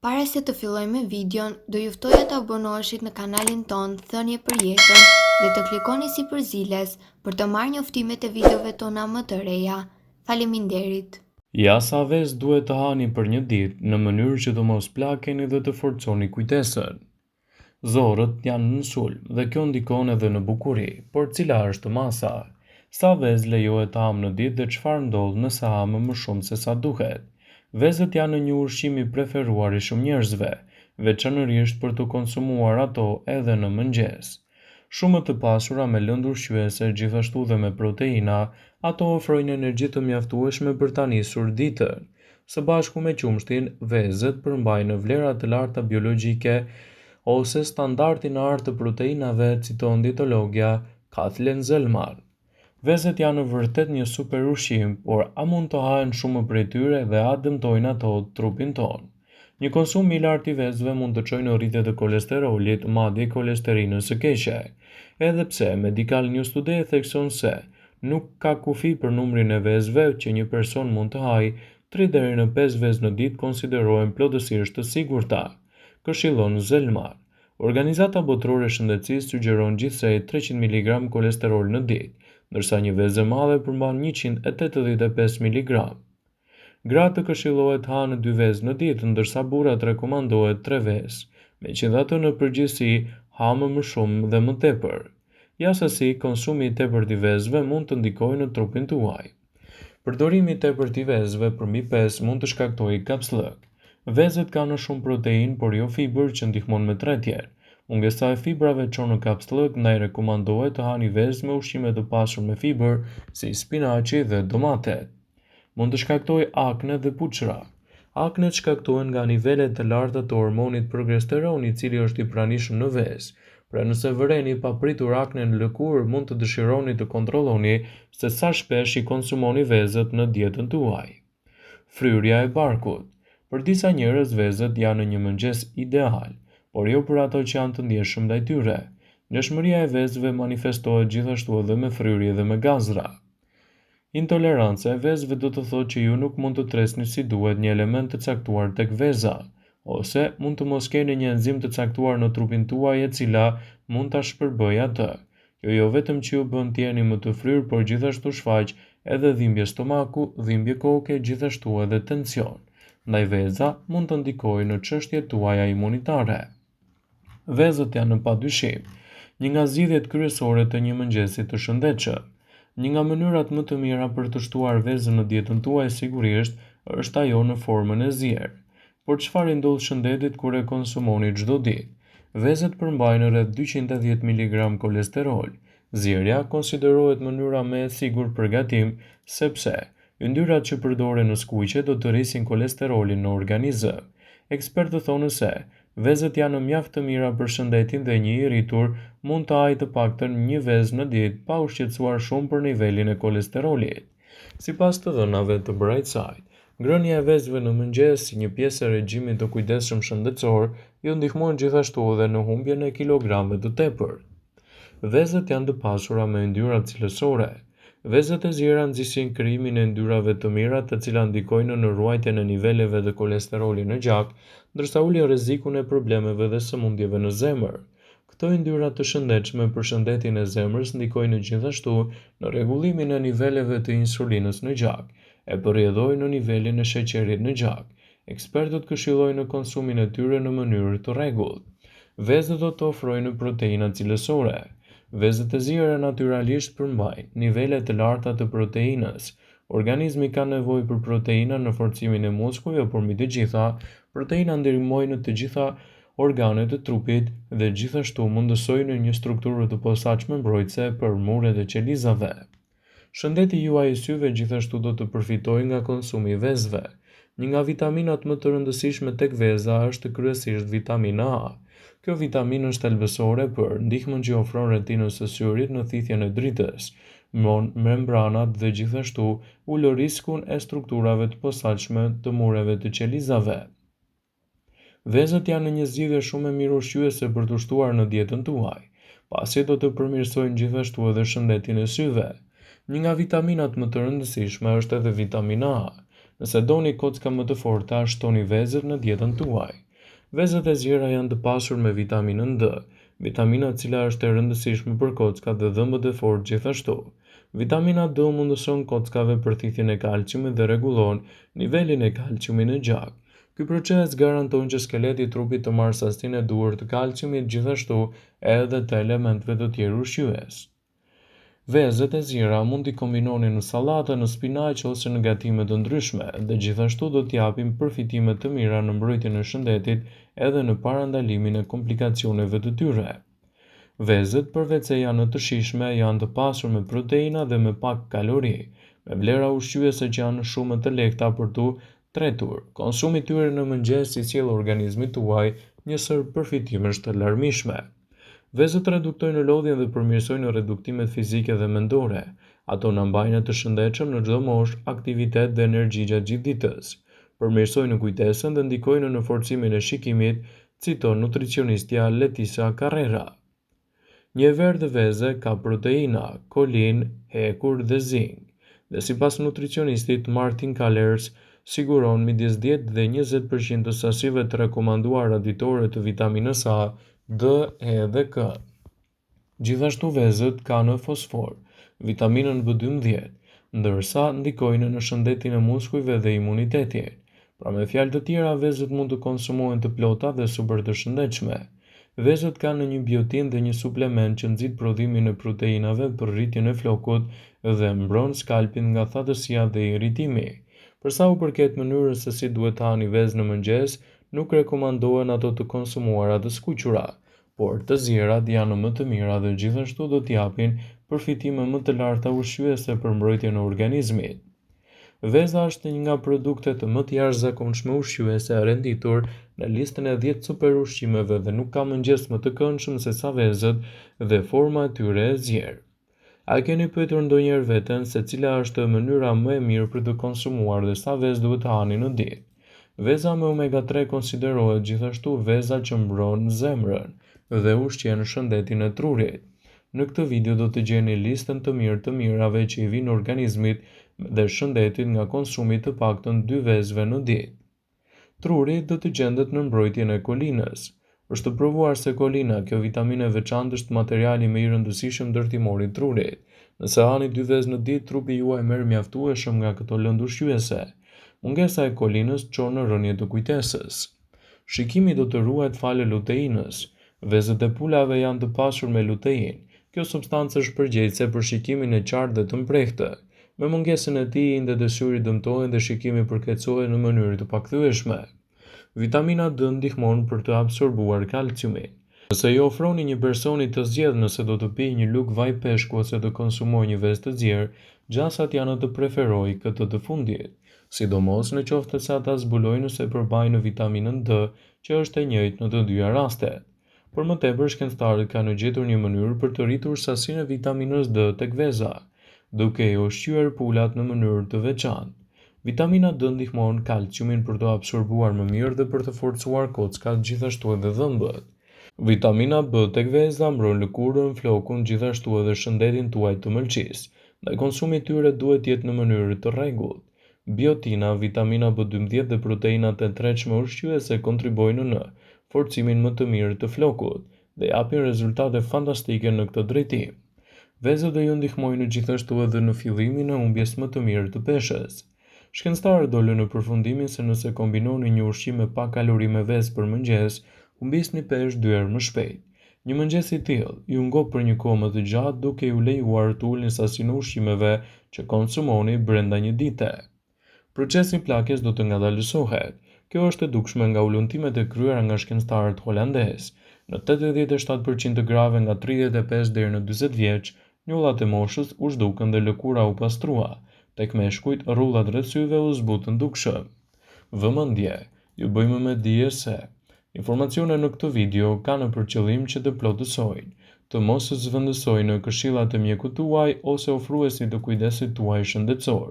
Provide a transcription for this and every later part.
Para se të fillojmë me videon, do ju ftoja të abonoheshit në kanalin ton Thënie për Jetën dhe të klikoni si përziles për të marrë njoftimet e videove tona më të reja. Faleminderit. Ja sa vezë duhet të hani për një ditë në mënyrë që të mos plakeni dhe të forconi kujtesën. Zorët janë në sulm dhe kjo ndikon edhe në bukuri, por cila është masa? Sa vezë lejohet të hamë në ditë dhe çfarë ndodh nëse hamë më shumë se sa duhet? Vezët janë një ushqim i preferuar i shumë njerëzve, veçanërisht për të konsumuar ato edhe në mëngjes. Shumë të pasura me lëndë ushqyese, gjithashtu dhe me proteina, ato ofrojnë energji të mjaftueshme për ta nisur ditën. Së bashku me qumshtin, vezët përmbajnë vlera të larta biologjike ose standardin e lartë të proteinave, citon dietologja Kathleen Zellman. Vezët janë vërtet një super ushqim, por a mund të hahen shumë prej tyre dhe a dëmtojnë ato trupin ton? Një konsum i lartë i vezëve mund të çojë në rritje të kolesterolit, madje kolesterinës së keqe. Edhe pse Medical News Today thekson se nuk ka kufi për numrin e vezëve që një person mund të hajë, 3 deri në 5 vezë në ditë konsiderohen plotësisht të sigurta, këshillon Zellman. Organizata Botërore e Shëndetësisë sugjeron gjithsej 300 mg kolesterol në ditë, ndërsa një vezë e madhe përmban 185 mg. Gratë këshillohet hanë 2 vezë në ditë, ndërsa burrat rekomandohet 3 vezë, megjithatë në përgjithësi hamë më shumë dhe më tepër. Jashtësi, konsumi i tepërt i vezëve mund të ndikojë në trupin tuaj. Përdorimi i tepërt i vezëve përmbi pesë mund të shkaktojë kapsllëk. Vezët kanë shumë proteinë, por jo fibër që ndihmon me tretjen. Mungesa e fibrave çon në kapsllëk, ndaj rekomandohet të hani vezë me ushqime të pasur me fibër, si spinaqi dhe domatet. Mund të shkaktojë akne dhe puçra. Aknet shkaktohen nga nivelet të larta të hormonit progesteron, i cili është i pranishëm në vezë. Pra nëse vëreni papritur akne në lëkurë, mund të dëshironi të kontrolloni se sa shpesh i konsumoni vezët në dietën tuaj. Fryrja e barkut. Për disa njerëz vezët janë një mëngjes ideal, por jo për ato që janë të ndjeshëm ndaj tyre. Ngjashmëria e vezëve manifestohet gjithashtu edhe me fryrje dhe me gazra. Intoleranca e vezëve do të thotë që ju nuk mund të tresni si duhet një element të caktuar tek veza, ose mund të mos keni një enzim të caktuar në trupin tuaj e cila mund ta shpërbëjë atë. Kjo jo vetëm që ju bën të jeni më të fryrë, por gjithashtu shfaq edhe dhimbje stomaku, dhimbje koke, gjithashtu edhe tension. Ndaj veza mund të ndikojë në çështjet tuaja imunitare. Vezët janë padyshim një nga zgjidhjet kryesore të një mëngjesi të shëndetshëm. Një nga mënyrat më të mira për të shtuar vezën në dietën tuaj sigurisht është ajo në formën e zier. Por çfarë ndodh shëndetit kur e konsumoni çdo ditë? Vezët përmbajnë rreth 210 mg kolesterol. Zierja konsiderohet mënyra më e sigurt për gatim, sepse yndyrat që përdoren në skuqe do të rrisin kolesterolin në organizëm. Ekspertët thonë se vezët janë mjaft të mira për shëndetin dhe një i rritur mund të hajë të paktën një vezë në ditë pa u shqetësuar shumë për nivelin e kolesterolit. Sipas të dhënave të Brightside, ngrënia e vezëve në mëngjes si një pjesë e regjimit të kujdesshëm shëndetësor ju ndihmon gjithashtu edhe në humbjen e kilogramëve të tepërt. Vezët janë të pasura me yndyrra cilësore. Vezët e ziera nxisin krijimin e yndyrave të mira, të cilat ndikojnë në ruajtjen e niveleve të kolesterolit në gjak, ndërsa ulin rrezikun e problemeve dhe sëmundjeve në zemër. Këto yndyra të shëndetshme për shëndetin e zemrës ndikojnë gjithashtu në rregullimin e niveleve të insulinës në gjak, e përrjedhojnë në nivelin e sheqerit në gjak. Ekspertët këshillojnë konsumin e tyre në mënyrë të rregullt. Vezët do të ofrojnë proteina cilësore. Vezët e ziera natyralisht përmbajnë nivele të larta të proteinës. Organizmi ka nevojë për proteina në forcimin e muskujve, por mbi të gjitha, proteina ndihmojnë të gjitha organet e trupit dhe gjithashtu mundësojnë një strukturë të posaçme mbrojtëse për muret e qelizave. Shëndeti juaj i syve gjithashtu do të përfitojë nga konsumi i vezëve. Një nga vitaminat më të rëndësishme tek veza është kryesisht vitamina A. Kjo vitaminë është thelbësore për ndihmën që ofron retinës së syrit në thithjen e dritës, membranat dhe gjithashtu ulë riskun e strukturave të posaçme të mureve të qelizave. Vezët janë një zgjidhje shumë e mirë ushqyese për të shtuar në dietën tuaj, pasi do të përmirësojnë gjithashtu edhe shëndetin e syve. Një nga vitaminat më të rëndësishme është edhe vitamina A. Nëse doni kocka më të forta, shtoni vezët në dietën tuaj. Vezët e zjera janë të pasur me vitaminën D, vitamina e cila është e rëndësishme për kockat dhe dhëmbët e fortë gjithashtu. Vitamina D mundëson kockave përthithjen e kalciumit dhe rregullon nivelin e kalciumit në gjak. Ky proces garanton që skeleti i trupit të marrë sasinë e duhur të kalciumit, gjithashtu edhe të elementeve të tjerë ushqyes. Vezët e zjera mund t'i kombinoni në sallata, në spinaq ose në gatime të ndryshme dhe gjithashtu do t'i japin përfitime të mira në mbrojtjen e shëndetit edhe në parandalimin e komplikacioneve të tyre. Vezët, përveç se janë të shijshme, janë të pasur me proteina dhe me pak kalori, me vlera ushqyese që janë shumë të lehta për tu tretur. Konsumi i tyre në mëngjes i sjell organizmit tuaj një sër përfitimesh të larmishme. Vezët reduktojnë lodhjen dhe përmirësojnë reduktimet fizike dhe mendore. Ato na mbajnë të shëndetshëm në çdo moshë, aktivitet dhe energji gjatë gjithë ditës. Përmirësojnë kujtesën dhe ndikojnë në forcimin e shikimit, citon nutricionistja Letisa Carrera. Një verë të veze ka proteina, kolin, hekur dhe zink, dhe sipas nutricionistit Martin Callers, siguron midis 10 dhe 20% të sasive të rekomanduara ditore të vitaminës A, D, E dhe K. Gjithashtu vezët kanë fosfor, vitaminën B12, ndërsa ndikojnë në shëndetin e muskujve dhe imunitetin. Pra me fjalë të tjera, vezët mund të konsumohen të plota dhe super të shëndetshme. Vezët kanë një biotin dhe një suplement që nxit prodhimin e proteinave për rritjen e flokut dhe mbron skalpin nga thatësia dhe irritimi. Për sa u përket mënyrës se si duhet të hani vezë në mëngjes, nuk rekomandohen ato të konsumuara të skuqura, por të zjerat janë më të mira dhe gjithashtu do t'japin përfitime më të larta ushqyese për mbrojtjen e organizmit. Veza është një nga produktet më të jashtëzakonshme ushqyese e renditur në listën e 10 super ushqimeve dhe nuk ka mëngjes më të këndshëm se sa vezët dhe forma e tyre e zjerë. A keni pyetur ndonjëherë veten se cila është mënyra më e mirë për të konsumuar dhe sa vezë duhet të hani në ditë? Veza me omega 3 konsiderohet gjithashtu veza që mbron zemrën dhe ushqen shëndetin e trurit. Në këtë video do të gjeni listën të mirë të mirave që i vinë organizmit dhe shëndetit nga konsumi të paktën 2 vezëve në ditë. Truri do të gjendet në mbrojtjen e kolinës. Është provuar se kolina, kjo vitaminë e veçantë, është materiali më i rëndësishëm ndërtimor i trurit. Nëse hani 2 vezë në ditë, trupi juaj merr mjaftueshëm nga këto lëndë ushqyese. Mungesa e kolinës çon në rënje të kujtesës. Shikimi do të ruhet falë luteinës. Vezët e pulave janë të pasur me lutein. Kjo substancë është përgjegjëse për shikimin e qartë dhe të mprehtë. Me mungesën e tij, indet e syrit dëmtohen dhe shikimi përkeçohet në mënyrë të pakthyeshme. Vitamina D ndihmon për të absorbuar kalciumin. Nëse i ofroni një personi të zgjedhë nëse do të pijë një lugë vaj peshku ose të konsumojë një vezë të zjerë, gjasat janë të preferoj këtë të fundit, sidomos në qoftë se ata zbulojnë ose përbajnë vitaminën D, që është e njëjtë në të dyja rastet. Por më tepër, shkencëtarët kanë gjetur një mënyrë për të rritur sasinë e vitaminës D tek veza, duke i ushqyer pulat në mënyrë të veçantë. Vitamina D ndihmon kalciumin për të absorbuar më mirë dhe për të forcuar kockat, gjithashtu edhe dhëmbët. Vitamina B tek veza mbron lëkurën, flokun, gjithashtu edhe shëndetin tuaj të mëlçisë, dhe konsumi i tyre duhet jetë në mënyrë të rregullt. Biotina, vitamina B12 dhe proteinat e tretshme ushqyese kontribojnë në forcimin më të mirë të flokut dhe japin rezultate fantastike në këtë drejtim. Vezët do ju ndihmojnë gjithashtu edhe në fillimin e humbjes më të mirë të peshës. Shkencëtarët dolën në përfundimin se nëse kombinoni një ushqim me pak kalori me vezë për mëngjes, humbisni peshë 2 herë më shpejt. Një mëngjes i tillë ju ngop për një kohë më të gjatë duke ju lejuar të ulni sasinë e ushqimeve që konsumoni brenda një dite. Procesi i plakjes do të ngadalësohet. Kjo është e dukshme nga ulëntimet e kryera nga shkencëtarët holandezë. Në 87% të grave nga 35 deri në 40 vjeç, njollat e moshës u zhdukën dhe lëkura u pastrua. Tek meshkujt, rrullat rreth syve u zbutën dukshëm. Vëmendje, ju bëjmë me dije se informacionet në këtë video kanë për qëllim që të plotësojnë, të mos zëvendësojnë këshillat e mjekut tuaj ose ofruesit të kujdesit tuaj shëndetësor,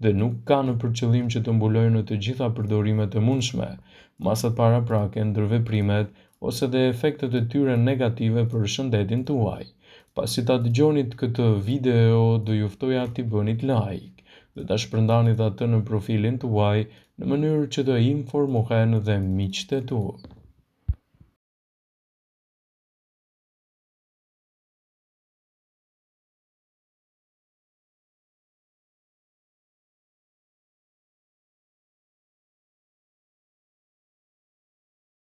dhe nuk kanë për qëllim që të mbulojnë të gjitha përdorimet e mundshme, masat paraprake, ndërveprimet ose dhe efektet e tyre negative për shëndetin tuaj. Pasi ta dëgjonit këtë video, do ju ftoja t'i bënit like dhe ta shpërndanit atë në profilin tuaj në mënyrë që të informohen dhe miqtë tuaj.